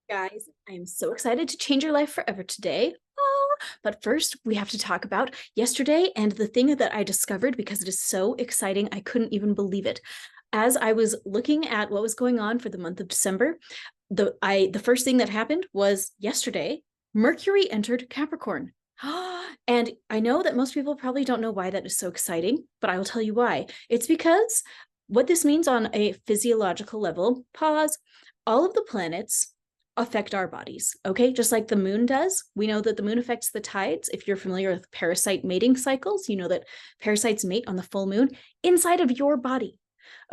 Guys, I'm so excited to change your life forever today. Oh, but first, we have to talk about yesterday and the thing that I discovered because it is so exciting. I couldn't even believe it. As I was looking at what was going on for the month of December, the first thing that happened was yesterday, Mercury entered Capricorn. And I know that most people probably don't know why that is so exciting, but I will tell you why. It's because what this means on a physiological level, pause, all of the planets affect our bodies, okay? Just like the moon does. We know that the moon affects the tides. If you're familiar with parasite mating cycles, you know that parasites mate on the full moon inside of your body,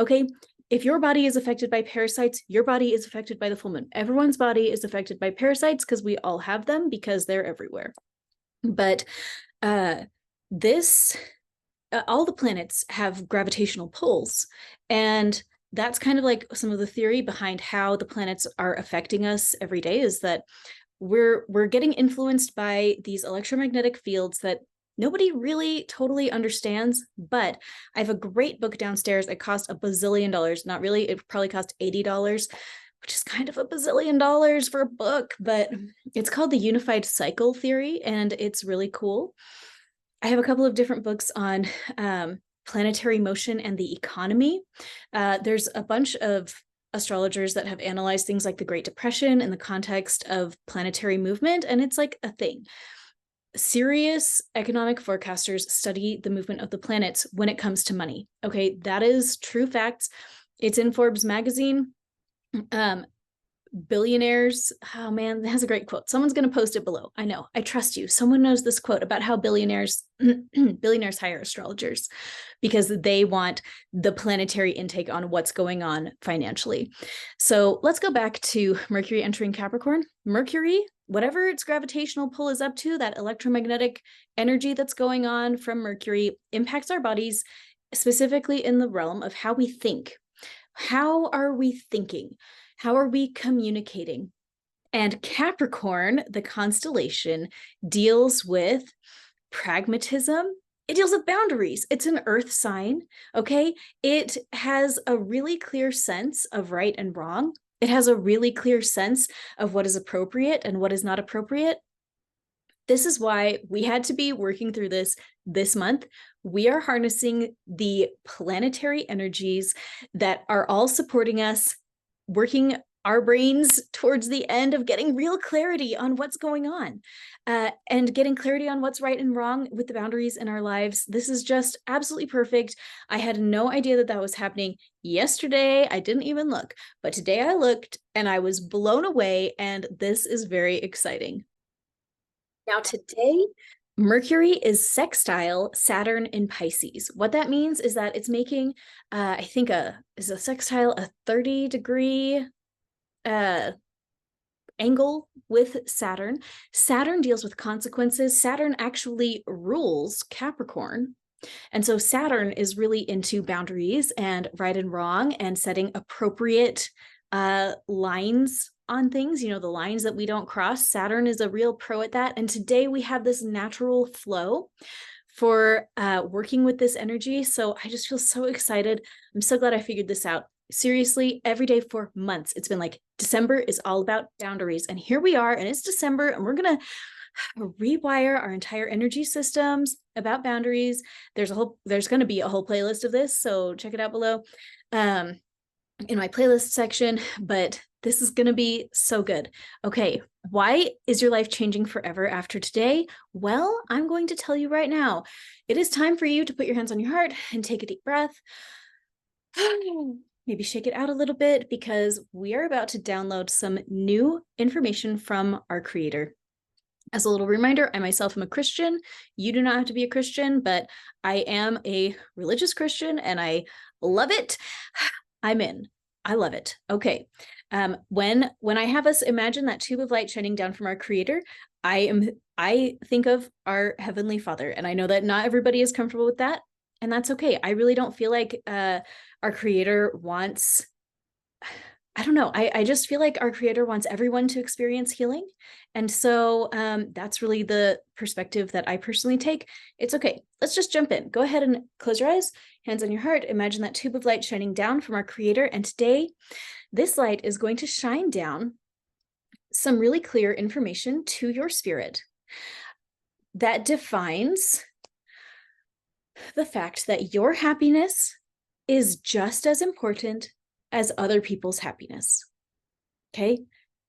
okay? If your body is affected by parasites, your body is affected by the full moon. Everyone's body is affected by parasites because we all have them because they're everywhere. But uh, this all the planets have gravitational pulls, and that's kind of like some of the theory behind how the planets are affecting us every day is that we're getting influenced by these electromagnetic fields that nobody really totally understands. But I have a great book downstairs. It cost $1 bazillion. Not really, it probably cost $80, which is kind of $1 bazillion for a book, but it's called The Unified Cycle Theory, and it's really cool. I have a couple of different books on planetary motion and the economy. There's a bunch of astrologers that have analyzed things like the Great Depression in the context of planetary movement, and it's like a thing. Serious economic forecasters study the movement of the planets when it comes to money. Okay, that is true facts. It's in Forbes magazine. Billionaires, oh man, that has a great quote. Someone's going to post it below. I know, I trust you. Someone knows this quote about how billionaires hire astrologers because they want the planetary intake on what's going on financially. So let's go back to Mercury entering Capricorn. Mercury, whatever its gravitational pull is up to, that electromagnetic energy that's going on from Mercury impacts our bodies, specifically in the realm of how we think. How are we thinking? How are we communicating? And Capricorn, the constellation, deals with pragmatism. It deals with boundaries. It's an earth sign, okay? It has a really clear sense of right and wrong. It has a really clear sense of what is appropriate and what is not appropriate. This is why we had to be working through this month. We are harnessing the planetary energies that are all supporting us, working our brains towards the end of getting real clarity on what's going on, and getting clarity on what's right and wrong with the boundaries in our lives. This is just absolutely perfect. I had no idea that that was happening yesterday. I didn't even look, but today I looked and I was blown away, and this is very exciting. Now, today, Mercury is sextile Saturn in Pisces. What that means is that it's making, I think, is a sextile a 30-degree angle with Saturn. Saturn deals with consequences. Saturn actually rules Capricorn. And so Saturn is really into boundaries and right and wrong and setting appropriate lines on things, you know, the lines that we don't cross. Saturn is a real pro at that. And today we have this natural flow for working with this energy. So I just feel so excited. I'm so glad I figured this out. Seriously, every day for months, it's been like December is all about boundaries. And here we are, and it's December, and we're going to rewire our entire energy systems about boundaries. There's going to be a whole playlist of this, so check it out below in my playlist section, but this is going to be so good. Okay, why is your life changing forever after today? Well, I'm going to tell you right now. It is time for you to put your hands on your heart and take a deep breath. Maybe shake it out a little bit because we are about to download some new information from our creator. As a little reminder, I myself am a Christian. You do not have to be a Christian, but I am a religious Christian and I love it. I'm in. I love it. Okay. When I have us imagine that tube of light shining down from our creator, I think of our Heavenly Father. And I know that not everybody is comfortable with that. And that's okay. I really don't feel like our creator wants, I don't know. I just feel like our creator wants everyone to experience healing. And so that's really the perspective that I personally take. It's okay. Let's just jump in. Go ahead and close your eyes, hands on your heart. Imagine that tube of light shining down from our creator. And today, this light is going to shine down some really clear information to your spirit that defines the fact that your happiness is just as important as other people's happiness. Okay?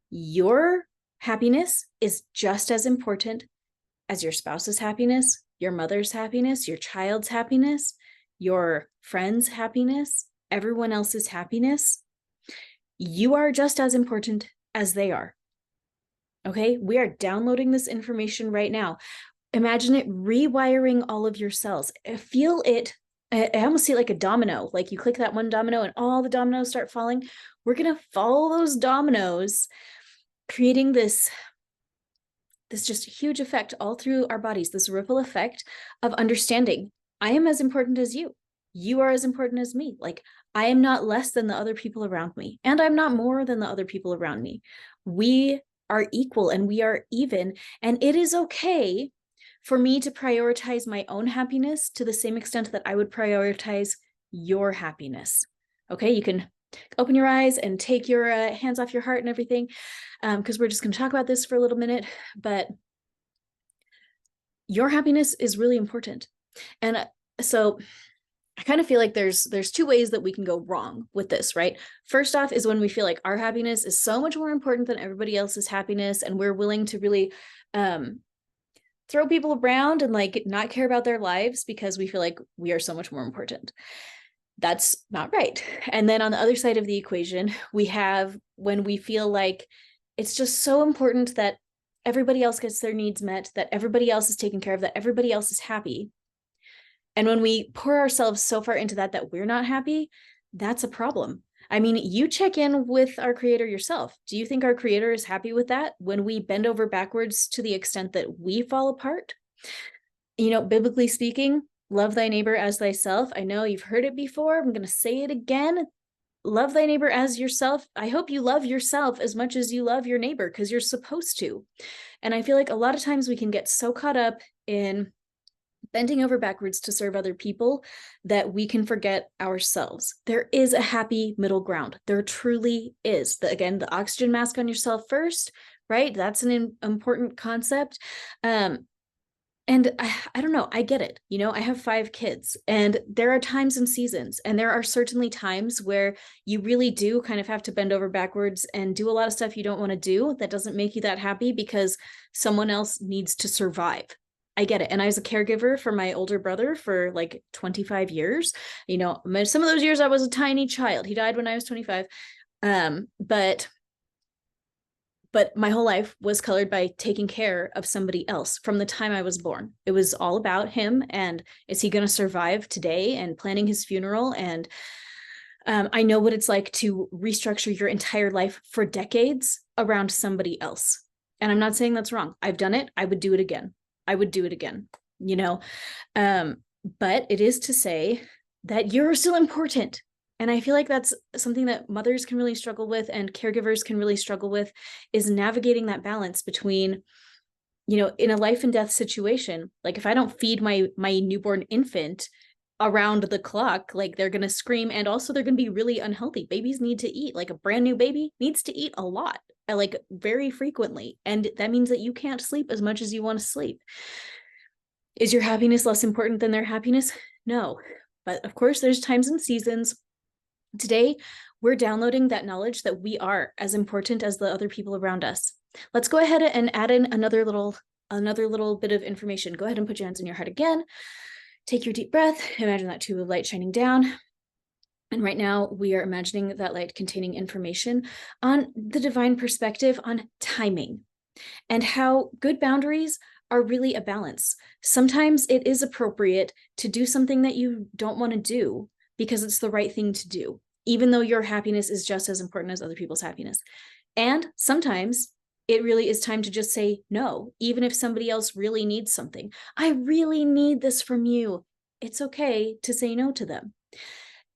Your happiness is just as important as your spouse's happiness, your mother's happiness, your child's happiness, your friend's happiness, everyone else's happiness. You are just as important as they are. Okay? We are downloading this information right now. Imagine it rewiring all of your cells. Feel it. I almost see it like a domino. Like you click that one domino and all the dominoes start falling. We're going to follow those dominoes, creating this just huge effect all through our bodies, this ripple effect of understanding. I am as important as you. You are as important as me. Like I am not less than the other people around me, and I'm not more than the other people around me. We are equal and we are even, and it is okay for me to prioritize my own happiness to the same extent that I would prioritize your happiness. Okay, you can open your eyes and take your hands off your heart and everything, because we're just going to talk about this for a little minute, but your happiness is really important. And so I kind of feel like there's two ways that we can go wrong with this, right? First off is when we feel like our happiness is so much more important than everybody else's happiness, and we're willing to really throw people around and like not care about their lives because we feel like we are so much more important. That's not right. And then on the other side of the equation, we have when we feel like it's just so important that everybody else gets their needs met, that everybody else is taken care of, that everybody else is happy. And when we pour ourselves so far into that we're not happy, that's a problem. I mean, you check in with our creator yourself. Do you think our creator is happy with that when we bend over backwards to the extent that we fall apart? You know, biblically speaking, love thy neighbor as thyself. I know you've heard it before. I'm going to say it again. Love thy neighbor as yourself. I hope you love yourself as much as you love your neighbor, because you're supposed to. And I feel like a lot of times we can get so caught up in bending over backwards to serve other people that we can forget ourselves. There is a happy middle ground. There truly is. Again, the oxygen mask on yourself first, right? That's an important concept. And I don't know, I get it. You know, I have 5 kids, and there are times and seasons, and there are certainly times where you really do kind of have to bend over backwards and do a lot of stuff you don't want to do that doesn't make you that happy because someone else needs to survive. I get it. And I was a caregiver for my older brother for like 25 years. You know, some of those years I was a tiny child. He died when I was 25. But my whole life was colored by taking care of somebody else from the time I was born. It was all about him and is he going to survive today, and planning his funeral. And I know what it's like to restructure your entire life for decades around somebody else. And I'm not saying that's wrong. I've done it. I would do it again. I would do it again, you know. But it is to say that you're still important. And I feel like that's something that mothers can really struggle with and caregivers can really struggle with, is navigating that balance between, you know, in a life and death situation. Like if I don't feed my newborn infant around the clock, like they're going to scream, and also they're going to be really unhealthy. Babies need to eat. Like a brand new baby needs to eat a lot, like very frequently. And that means that you can't sleep as much as you want to sleep. Is your happiness less important than their happiness? No. But of course, there's times and seasons. Today, we're downloading that knowledge that we are as important as the other people around us. Let's go ahead and add in another little bit of information. Go ahead and put your hands in your heart again. Take your deep breath. Imagine that tube of light shining down. And right now we are imagining that light containing information on the divine perspective on timing and how good boundaries are really a balance. Sometimes it is appropriate to do something that you don't want to do because it's the right thing to do, even though your happiness is just as important as other people's happiness. And sometimes it really is time to just say no, even if somebody else really needs something. I really need this from you. It's okay to say no to them.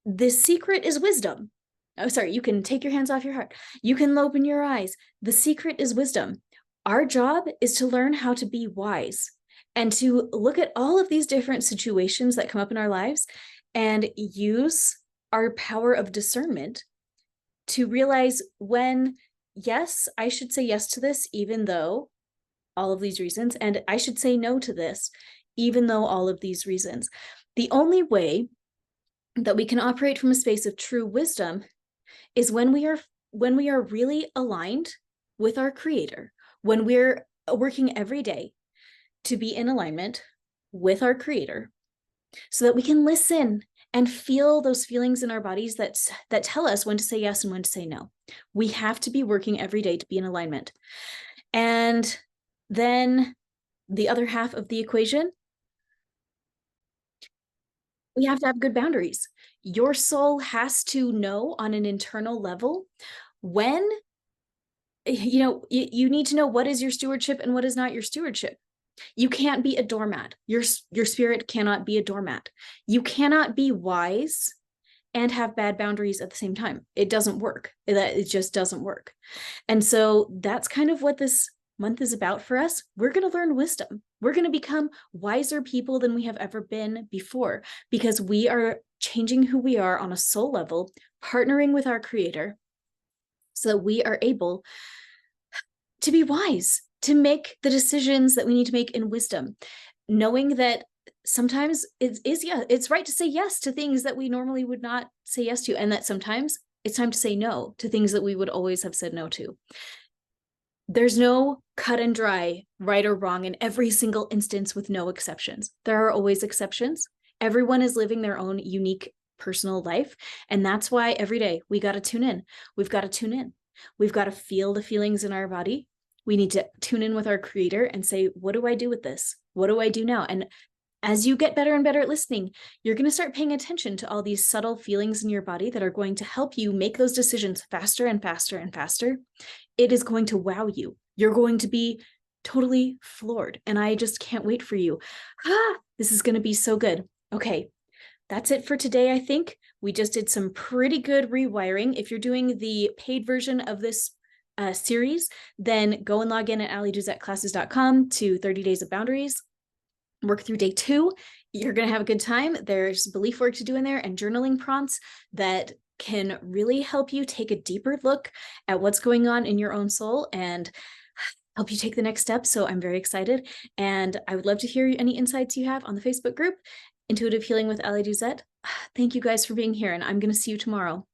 The secret is wisdom. Oh, sorry, you can take your hands off your heart. You can open your eyes. The secret is wisdom. Our job is to learn how to be wise and to look at all of these different situations that come up in our lives and use our power of discernment to realize when yes, I should say yes to this, even though all of these reasons, and I should say no to this, even though all of these reasons. The only way that we can operate from a space of true wisdom is when we are really aligned with our creator, when we're working every day to be in alignment with our creator, so that we can listen and feel those feelings in our bodies that tell us when to say yes and when to say no. We have to be working every day to be in alignment. And then the other half of the equation, we have to have good boundaries. Your soul has to know on an internal level when, you need to know what is your stewardship and what is not your stewardship. You can't be a doormat. Your spirit cannot be a doormat. You cannot be wise and have bad boundaries at the same time. It doesn't work. It just doesn't work. And so that's kind of what this month is about for us. We're going to learn wisdom. We're going to become wiser people than we have ever been before, because we are changing who we are on a soul level, partnering with our creator so that we are able to be wise, to make the decisions that we need to make in wisdom, knowing that sometimes it's right to say yes to things that we normally would not say yes to, and that sometimes it's time to say no to things that we would always have said no to. There's no cut and dry right or wrong in every single instance, with no exceptions. There are always exceptions. Everyone is living their own unique personal life, and that's why every day we got to tune in. We've got to tune in. We've got to feel the feelings in our body. We need to tune in with our creator and say, what do I do with this? What do I do now? And as you get better and better at listening, you're going to start paying attention to all these subtle feelings in your body that are going to help you make those decisions faster and faster and faster. It is going to wow you. You're going to be totally floored. And I just can't wait for you. This is going to be so good. Okay, that's it for today, I think. We just did some pretty good rewiring. If you're doing the paid version of this series, then go and log in at allyduzetclasses.com to 30 Days of Boundaries. Work through day 2. You're going to have a good time. There's belief work to do in there and journaling prompts that can really help you take a deeper look at what's going on in your own soul and help you take the next step. So I'm very excited. And I would love to hear any insights you have on the Facebook group, Intuitive Healing with Ally Duzette. Thank you guys for being here, and I'm going to see you tomorrow.